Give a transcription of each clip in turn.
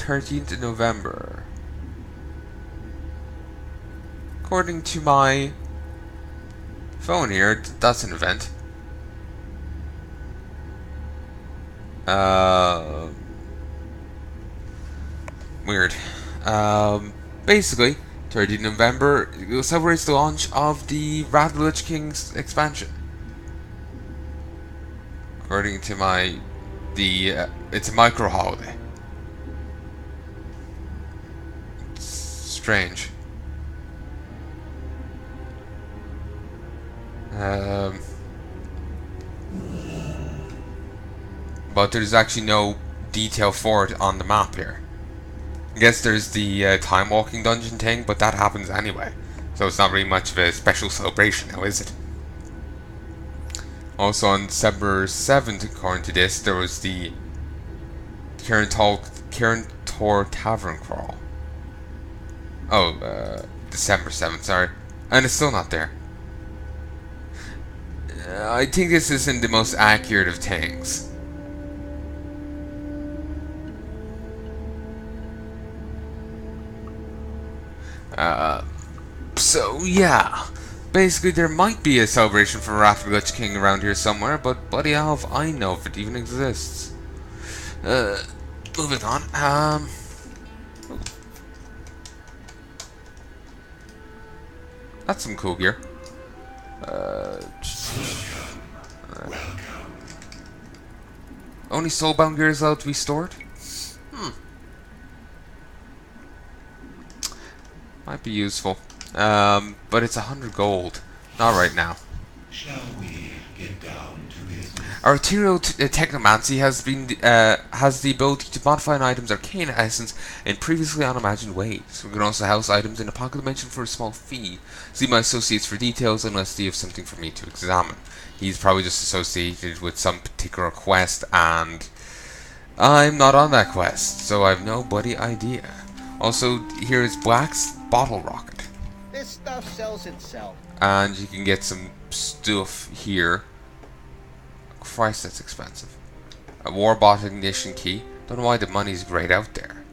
13th November. According to my phone here, that's an event. Weird. Basically, 13th November celebrates the launch of the Wrath of the Lich King's expansion. According to my, it's a micro holiday. It's strange. But there's actually no detail for it on the map here. I guess there's the time walking dungeon thing, but that happens anyway. So it's not really much of a special celebration now, is it? Also on December 7th, according to this, there was the Kirin Tor Tavern Crawl. Oh, December 7th, sorry. And it's still not there. I think this isn't the most accurate of things. So yeah, basically there might be a celebration for Wrath of the Lich King around here somewhere, but bloody hell if I know if it even exists. Moving on, that's some cool gear. Only soulbound gear is allowed to be stored? Might be useful. But it's 100 gold. Not right now. Shall we get down to business? Arterial Technomancy has the ability to modify an item's arcane essence in previously unimagined ways. We can also house items in a pocket dimension for a small fee. See my associates for details unless you have something for me to examine. He's probably just associated with some particular quest, and I'm not on that quest, so I've no bloody idea. Also, here is Black's Bottle Rocket. This stuff sells itself. And you can get some stuff here. Christ, that's expensive. A Warbot Ignition Key. Don't know why the money's grayed out there.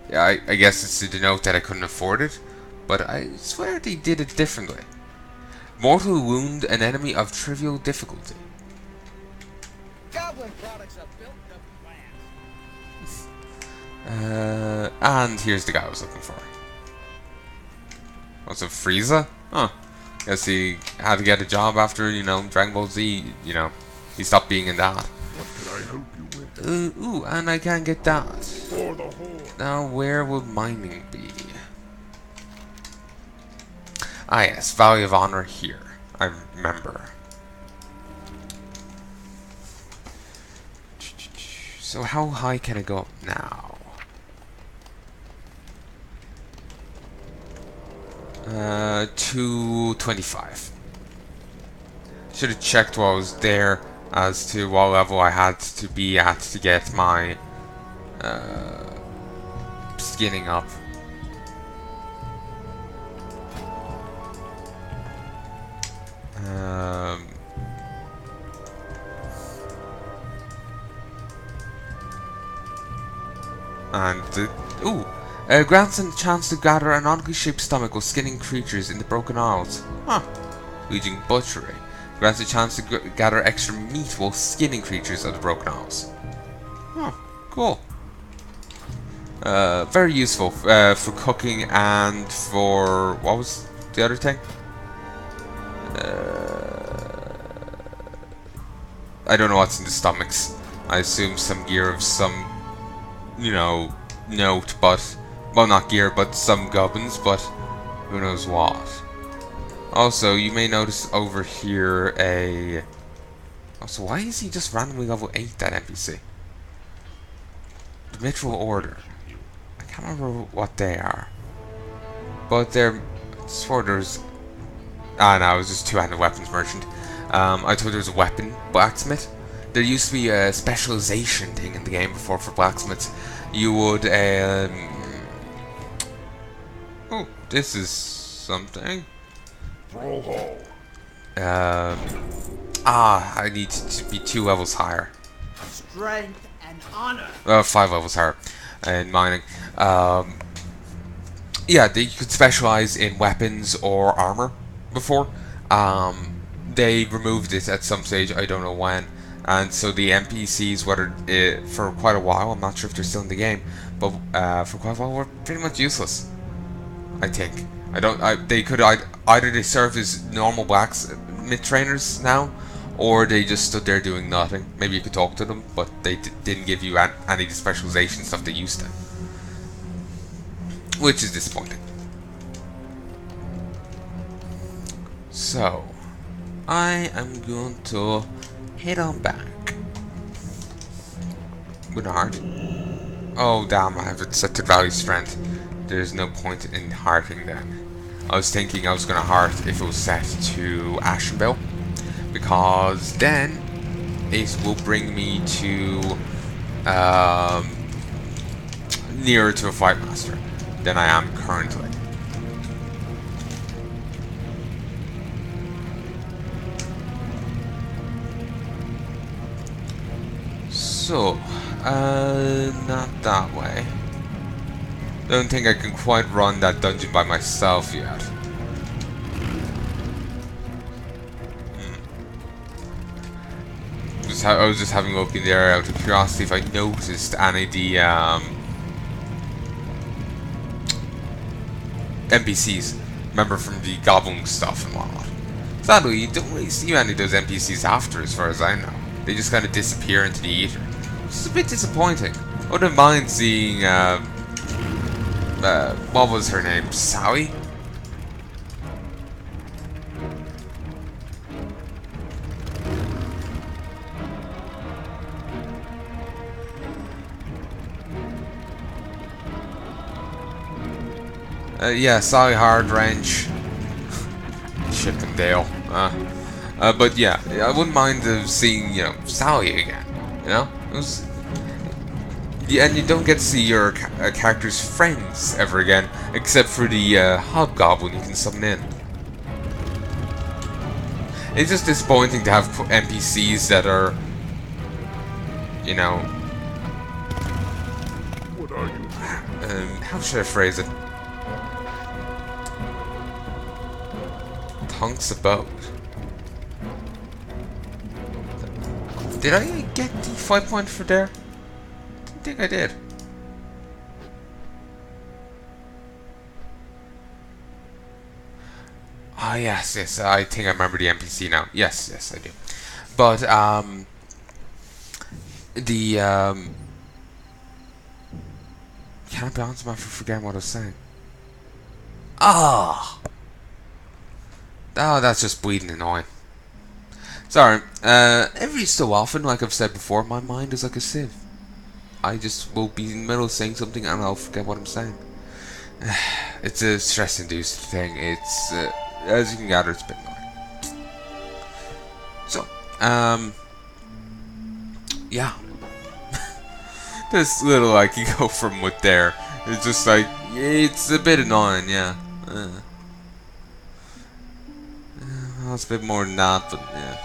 Yeah, I guess it's to denote that I couldn't afford it, but I swear they did it differently. Mortal Wound an enemy of trivial difficulty. Goblin products are built to last. And here's the guy I was looking for. What's a Frieza? Huh. Guess he had to get a job after, Dragon Ball Z, he stopped being in that. What can I help you with? Ooh, and I can't get that. For the whole. Now, where would mining be? Ah yes, Valley of Honor here. I remember. So how high can I go up now? 225. Should have checked while I was there as to what level I had to be at to get my skinning up. Grants a chance to gather an oddly shaped stomach while skinning creatures in the Broken Isles. Huh. Legion Butchery. Grants a chance to gather extra meat while skinning creatures of the Broken Isles. Huh. Cool. Very useful for cooking and for... what was the other thing? I don't know what's in the stomachs. I assume some gear of some, note, but... well, not gear, but some gubbins, but who knows what. Also, you may notice over here a... also, why is he just randomly level 8, that NPC? The Mitral Order. I can't remember what they are. But they're... I swore there's... ah, no, it was just two-handed weapons merchant. I thought there was a weapon blacksmith. There used to be a specialization thing in the game before for blacksmiths. You would, oh, this is something. Brawlhall. I need to be 2 levels higher. Strength and An honor. 5 levels higher in mining. Yeah, they could specialize in weapons or armor before. They removed it at some stage, I don't know when. And so the NPCs, for quite a while, I'm not sure if they're still in the game, but for quite a while were pretty much useless. I think. They could either they serve as normal blacksmith trainers now, or they just stood there doing nothing. Maybe you could talk to them, but they didn't give you any of the specialization stuff they used to. Which is disappointing. So, I am going to head on back. With a heart. Oh damn, I have it set to value strength. There's no point in hearting then. I was thinking I was going to heart if it was set to Ashenville, because then it will bring me to nearer to a fight master than I am currently. So, not that way. Don't think I can quite run that dungeon by myself yet. I was just having a look in there out of curiosity if I noticed any of the NPCs. Remember, from the goblin stuff and whatnot. Sadly, you don't really see any of those NPCs after, as far as I know. They just kind of disappear into the ether. Which is a bit disappointing. I wouldn't mind seeing what was her name? Sally? Yeah, Sally Hardwrench. Chippendale. But yeah, I wouldn't mind seeing, Sally again. You know? It was... Yeah, and you don't get to see your character's friends ever again, except for the hobgoblin you can summon in. It's just disappointing to have NPCs that are, What are you? how should I phrase it? Hunks about. Did I get the 5 point for there? I think I did. Ah, yes, I think I remember the NPC now. Yes, I do. But, can I bounce my for forgetting what I was saying? Ah! Oh, that's just bleeding annoying. Sorry, every so often, like I've said before, my mind is like a sieve. I just will be in the middle of saying something and I'll forget what I'm saying. It's a stress-induced thing. It's, as you can gather, it's a bit annoying. So, yeah. This little, like, you go from with there. It's just like, it's a bit annoying, yeah. Well, it's a bit more than that, but yeah.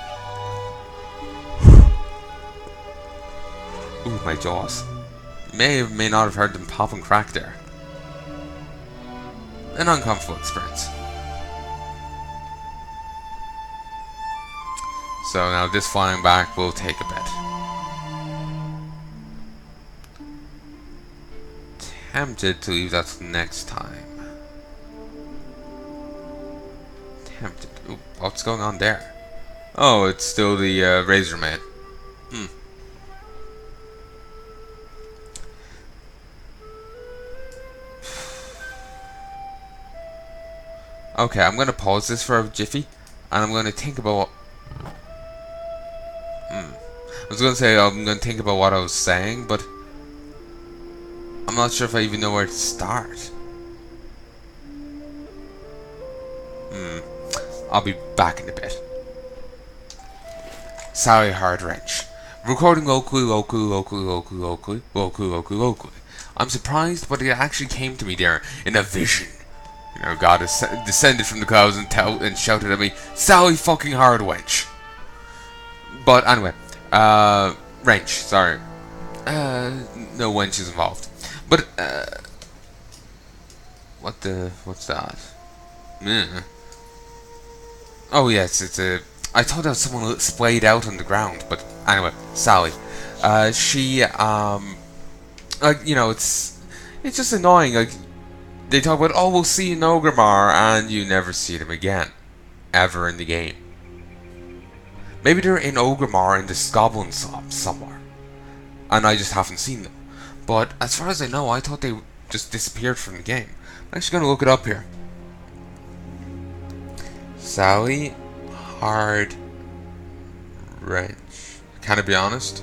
Ooh, my jaws. May or may not have heard them pop and crack there. An uncomfortable experience. So now this flying back will take a bit. Tempted to leave that till next time. Tempted. Ooh, what's going on there? Oh, it's still the Razor Man. Okay, I'm gonna pause this for a jiffy, and I'm gonna think about what... I was gonna say I'm gonna think about what I was saying, but I'm not sure if I even know where to start. I'll be back in a bit. Sorry, Hardwrench. Recording locally. I'm surprised, but it actually came to me there in a vision. God has descended from the clouds and shouted at me, "Sally fucking Hardwrench." But anyway, Wrench, sorry. No wenches involved. But, what's that? Oh yes, it's a... I thought that was someone splayed out on the ground, but anyway, Sally. She, like, you know, it's just annoying, like, they talk about, oh, we'll see you in Ogrimmar, and you never see them again. Ever in the game. Maybe they're in Ogrimmar in this goblin swamp somewhere, and I just haven't seen them. But as far as I know, I thought they just disappeared from the game. I'm actually going to look it up here. Sally Hard Wrench. Can I be honest?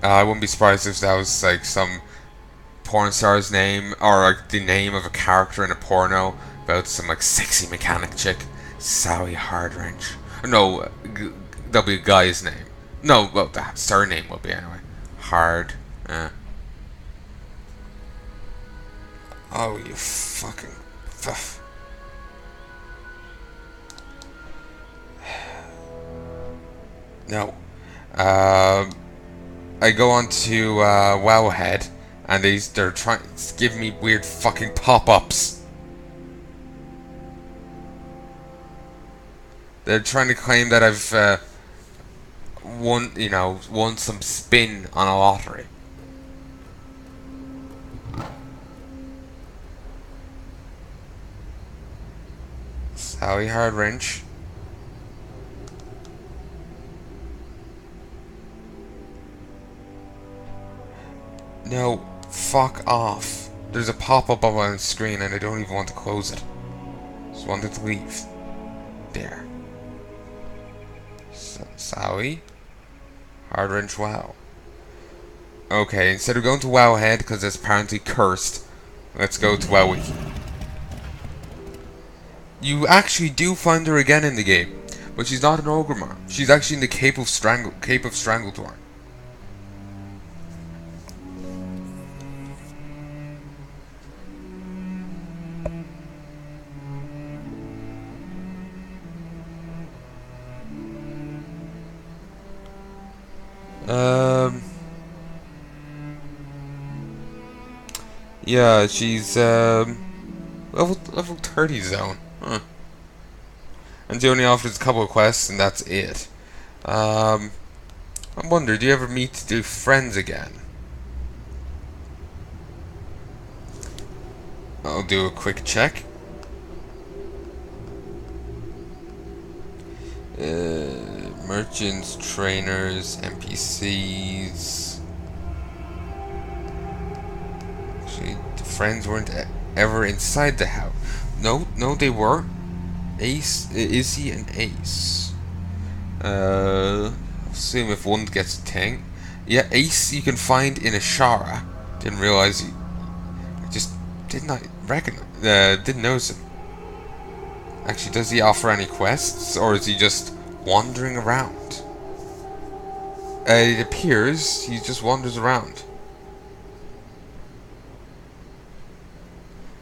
I wouldn't be surprised if that was like some porn star's name, or like the name of a character in a porno about some like sexy mechanic chick. Sally Hard Wrench. No, that'll be a guy's name. No, well, the surname will be anyway. Hard. Oh, you fucking... No. I go on to Wowhead, and they're trying to give me weird fucking pop-ups. They're trying to claim that I've won some spin on a lottery. Sally Hard Wrench. No, fuck off. There's a pop-up on my screen and I don't even want to close it. Just wanted to leave. There. Sally Hard Wrench WoW. Okay, instead of going to Wowhead, because it's apparently cursed, let's go to WoWWiki. You actually do find her again in the game, but she's not in Ogrimmar. She's actually in the Cape of Strangletorn. Yeah, she's level 30 zone. Huh. And she only offers a couple of quests, and that's it. I wonder, do you ever meet to do friends again? I'll do a quick check. Merchants, trainers, NPCs. Actually, the friends weren't ever inside the house. No, they were. Ace, Izzy, and Ace. I'll assume if one gets a thing. Yeah, Ace you can find in Ashara. Didn't realize he. Just did not recognize. Didn't notice him. Actually, does he offer any quests, or is he just wandering around? It appears he just wanders around.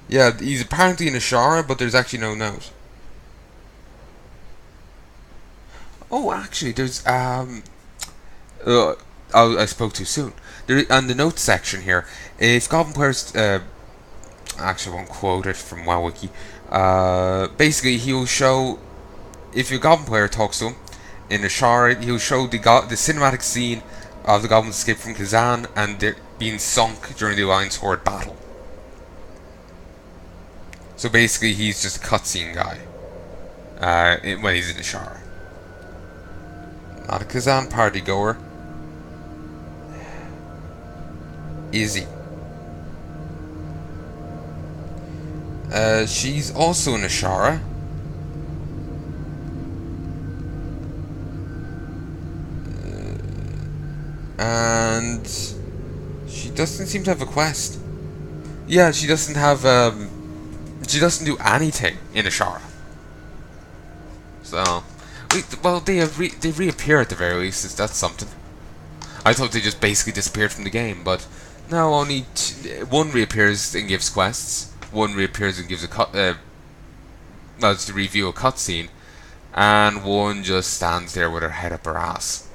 Yeah, he's apparently in Ashara, but there's actually no note. Oh, actually, there's I spoke too soon. There on the notes section here, if Goblin players, actually, I won't quote it from WoWWiki. Basically, he will show, if your Goblin player talks to him in Ashara, he'll show the cinematic scene of the Goblin's escape from Kazan and they're being sunk during the Alliance Horde battle. So basically, he's just a cutscene guy when he's in Ashara. Not a Kazan party goer. Izzy. She's also in Ashara. And she doesn't seem to have a quest. Yeah, she doesn't have she doesn't do anything in Ashara. So, well, they reappear at the very least. That's something. I thought they just basically disappeared from the game, but no, only one reappears and gives quests. One reappears and gives a to review a cutscene, and one just stands there with her head up her ass.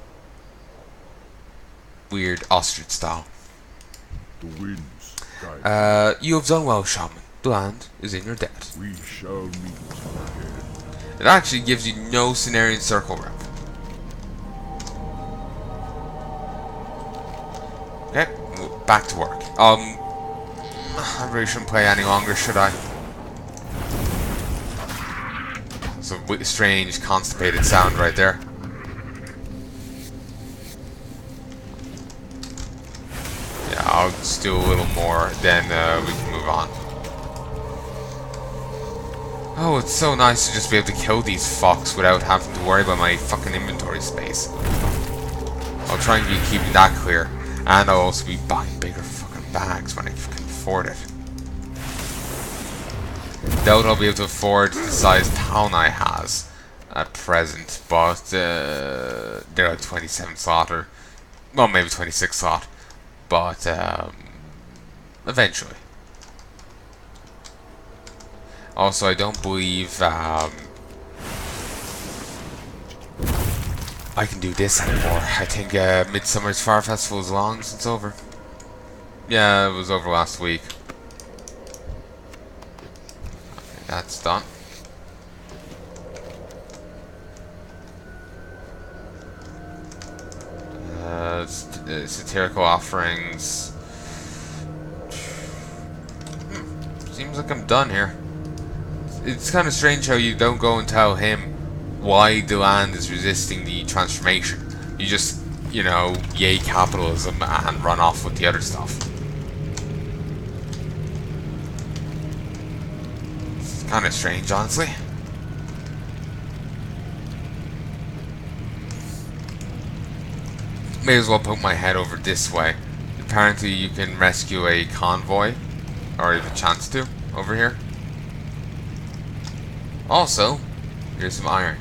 weird ostrich style. The winds guide You have done well, Shaman. The land is in your debt. We shall meet again. It actually gives you no Cenarian circle rep. Okay, back to work. I really shouldn't play any longer, should I? It's a strange, constipated sound right there. Yeah, I'll just do a little more, then we can move on. Oh, it's so nice to just be able to kill these fucks without having to worry about my fucking inventory space. I'll try and be keeping that clear. And I'll also be buying bigger fucking bags when I fucking afford it. Doubt I'll be able to afford the size Palnai has at present, but they're like 27 slot or, well, maybe 26 slot, but eventually. Also, I don't believe I can do this anymore. I think Midsummer's Fire Festival is long since over. Yeah, it was over last week. Okay, that's done. Satirical offerings. Seems like I'm done here. It's kind of strange how you don't go and tell him why the land is resisting the transformation. You just, you know, yay capitalism and run off with the other stuff. It's kind of strange, honestly. May as well put my head over this way. Apparently you can rescue a convoy, or you have a chance to, over here. Also, here's some iron.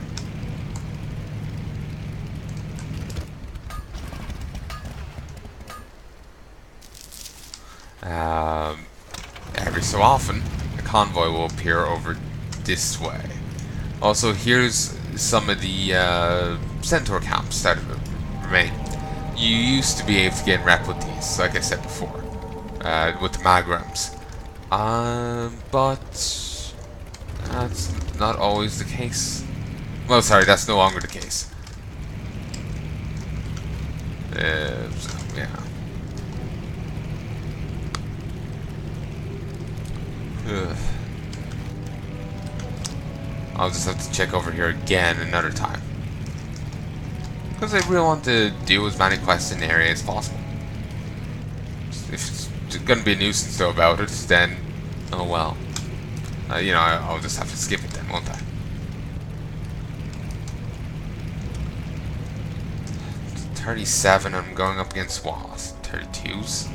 Every so often, a convoy will appear over this way. Also, here's some of the centaur camps that remain. You used to be able to get in rep with these, like I said before, with the magrams. But that's not always the case. Well, sorry, that's no longer the case. So, yeah. Ugh. I'll just have to check over here again another time. Because I really want to do as many quests in the area as possible. If it's going to be a nuisance though about it, then oh well. You know, I'll just have to skip it then, won't I? 37, I'm going up against walls. 32s?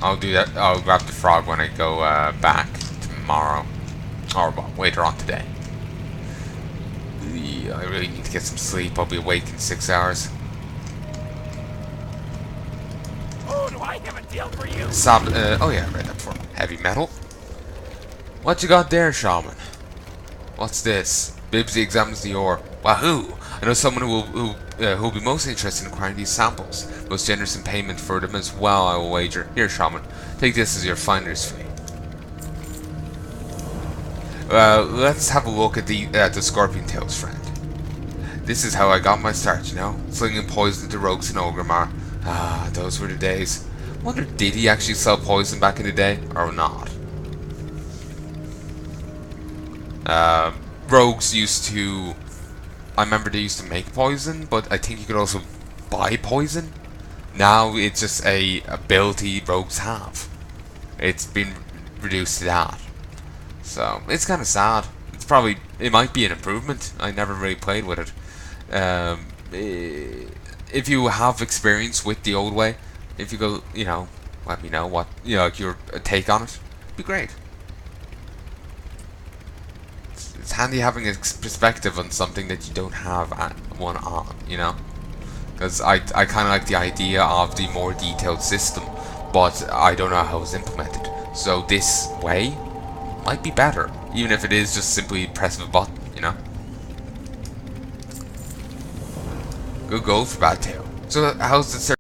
I'll do that. I'll grab the frog when I go back tomorrow. Or well, later on today. I really need to get some sleep. I'll be awake in 6 hours. Oh, do I have a deal for you? Oh yeah, I read that before. Heavy metal. What you got there, Shaman? What's this? Bibsy examines the ore. Wahoo! I know someone who will be most interested in acquiring these samples. Most generous in payment for them as well, I will wager. Here, Shaman. Take this as your finder's fee. Let's have a look at the Scorpion Tail's friend. This is how I got my start, you know? Slinging poison to rogues in Ogrimmar. Ah, those were the days. Wonder, did he actually sell poison back in the day, or not? Rogues used to... I remember they used to make poison, but I think you could also buy poison. Now it's just a ability rogues have. It's been reduced to that. So, it's kind of sad. It might be an improvement. I never really played with it. If you have experience with the old way, if you go, you know, let me know what, you know, like your take on it. It'd be great. It's handy having a perspective on something that you don't have one on, you know? Because I kind of like the idea of the more detailed system, but I don't know how it's implemented. So this way might be better, even if it is just simply pressing a button, you know? Good goal for Bad Tail. So how's the